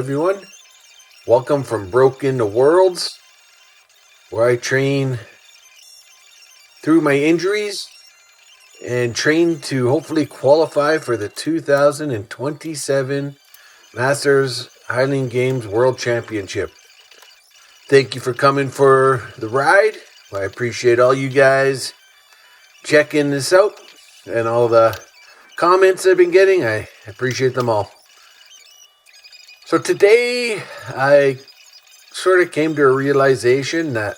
everyone. Welcome from Broken to Worlds, where I train through my injuries and train to hopefully qualify for the 2027 Masters Highland Games World Championship. Thank you for coming for the ride. I appreciate all you guys checking this out and all the comments I've been getting. I appreciate them all. So today I sort of came to a realization that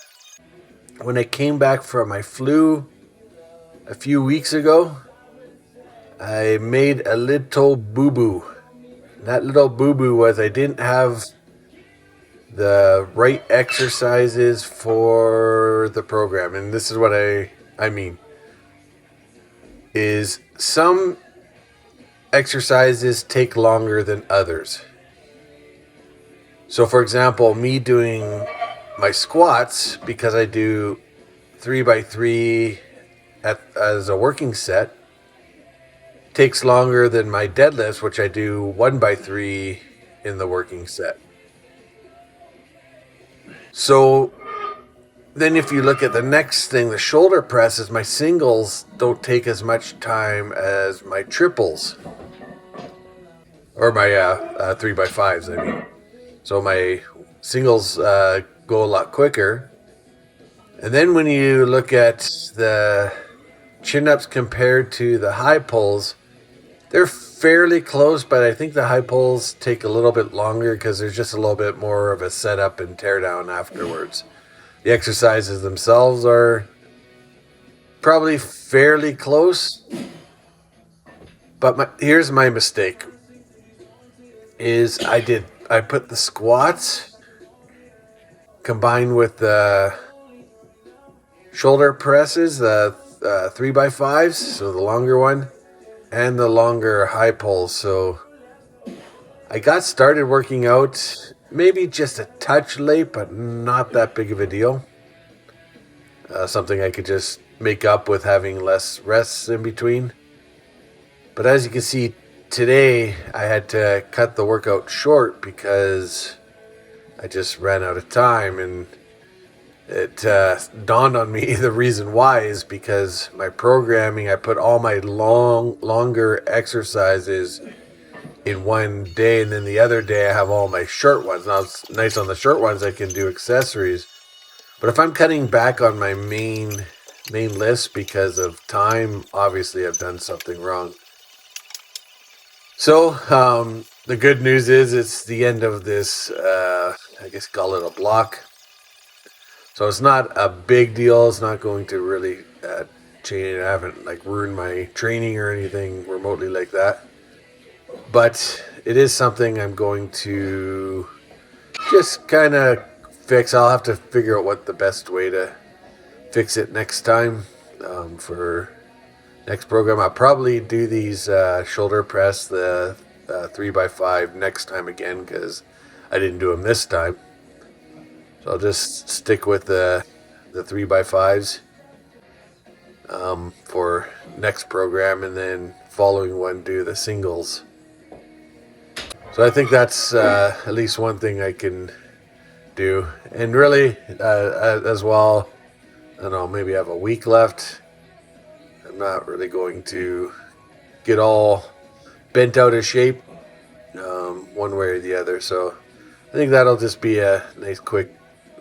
when I came back from my flu a few weeks ago, I made a little boo-boo. That little boo-boo was I didn't have the right exercises for the program. And this is what I mean. Is some exercises take longer than others. So for example, me doing my squats, because I do 3x3 as a working set, takes longer than my deadlifts, which I do 1x3 in the working set. So then if you look at the next thing, the shoulder presses, my singles don't take as much time as my triples. Or my 3x5s, I mean. So my singles go a lot quicker. And then when you look at the chin-ups compared to the high pulls, they're fairly close, but I think the high pulls take a little bit longer because there's just a little bit more of a setup and tear down afterwards. The exercises themselves are probably fairly close. But here's my mistake. I put the squats combined with the shoulder presses, the 3x5s, so the longer one, and the longer high pulls. So I got started working out maybe just a touch late, but not that big of a deal. Something I could just make up with having less rests in between. But as you can see, today I had to cut the workout short because I just ran out of time, and it dawned on me the reason why is because my programming, I put all my longer exercises in one day, and then the other day I have all my short ones. Now it's nice on the short ones I can do accessories, but if I'm cutting back on my main list because of time, obviously I've done something wrong. So, the good news is it's the end of this, I guess call it a block. So it's not a big deal. It's not going to really change. I haven't ruined my training or anything remotely like that. But it is something I'm going to just kind of fix. I'll have to figure out what the best way to fix it next time for next program. I'll probably do these shoulder press, the 3x5 next time again because I didn't do them this time. So I'll just stick with the 3x5s for next program, and then following one do the singles. So I think that's at least one thing I can do. And really, as well, I don't know, maybe I have a week left. I'm not really going to get all bent out of shape one way or the other. So I think that'll just be a nice quick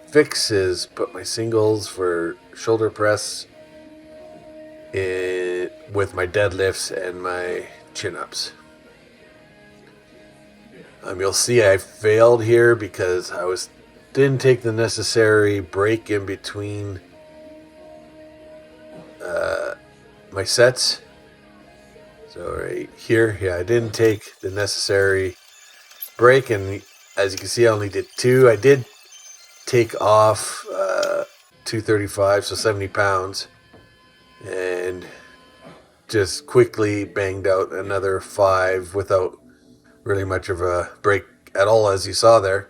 fix, is put my singles for shoulder press with my deadlifts and my chin-ups. You'll see I failed here because I didn't take the necessary break in between my sets. So right here, I didn't take the necessary break, and as you can see I only did 2. I did take off 235, so 70 pounds, and just quickly banged out another 5 without really much of a break at all, as you saw there.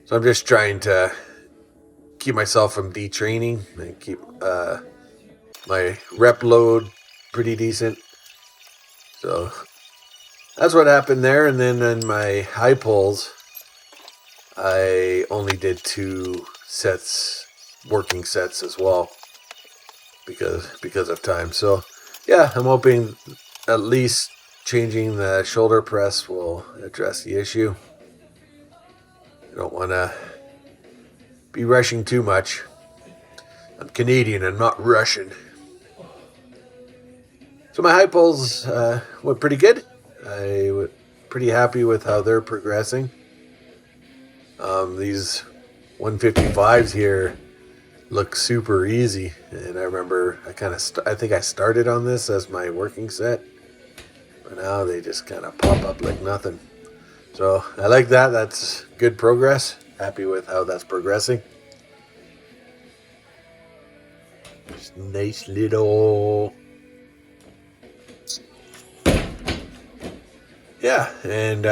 So I'm just trying to keep myself from detraining and keep my rep load pretty decent. So that's what happened there. And then in my high pulls, I only did 2 sets, working sets as well, because of time. So yeah, I'm hoping at least changing the shoulder press will address the issue. I don't want to be rushing too much. I'm Canadian and not Russian. So my high pulls went pretty good. I was pretty happy with how they're progressing. These 155s here look super easy, and I remember I think I started on this as my working set, but now they just kind of pop up like nothing. So I like that. That's good progress. Happy with how that's progressing. Just nice little, yeah, and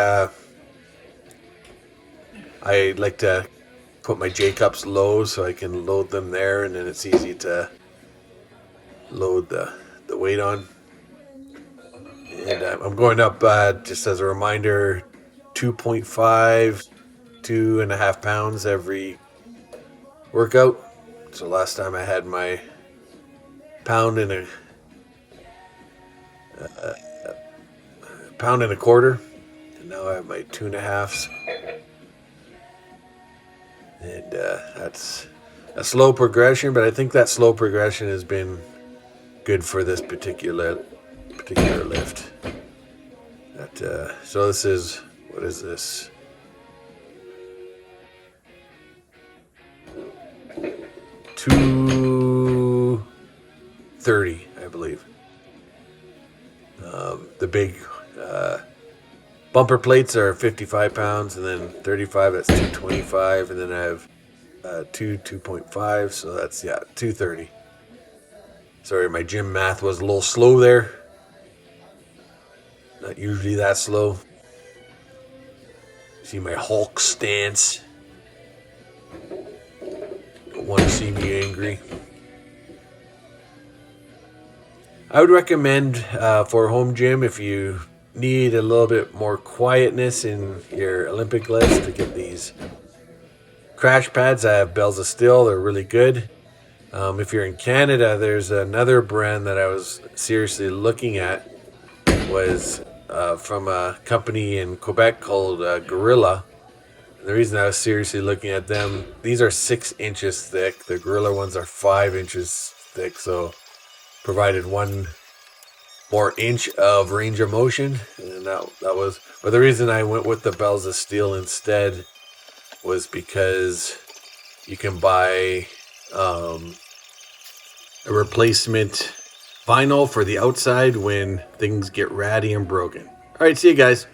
I like to put my J-cups low so I can load them there, and then it's easy to load the weight on. And I'm going up, just as a reminder, 2.5, 2.5 pounds every workout. So last time I had my pound and a quarter, and now I have my 2.5s. And that's a slow progression, but I think that slow progression has been good for this particular lift. So this is, what is this? 230, I believe. The big bumper plates are 55 pounds, and then 35, that's 225, and then I have 2.5, so that's, 230. Sorry, my gym math was a little slow there. Not usually that slow. See my Hulk stance. Don't want to see me angry. I would recommend for home gym, if you need a little bit more quietness in your Olympic lifts, to get these crash pads. I have Bells of Steel. They're really good. If you're in Canada, there's another brand that I was seriously looking at. Was from a company in Quebec called Gorilla. And the reason I was seriously looking at them, these are 6 inches thick. The Gorilla ones are 5 inches thick, so provided 1 more inch of range of motion. And that was, but the reason I went with the Bells of Steel instead was because you can buy a replacement vinyl for the outside when things get ratty and broken. All right, see you guys.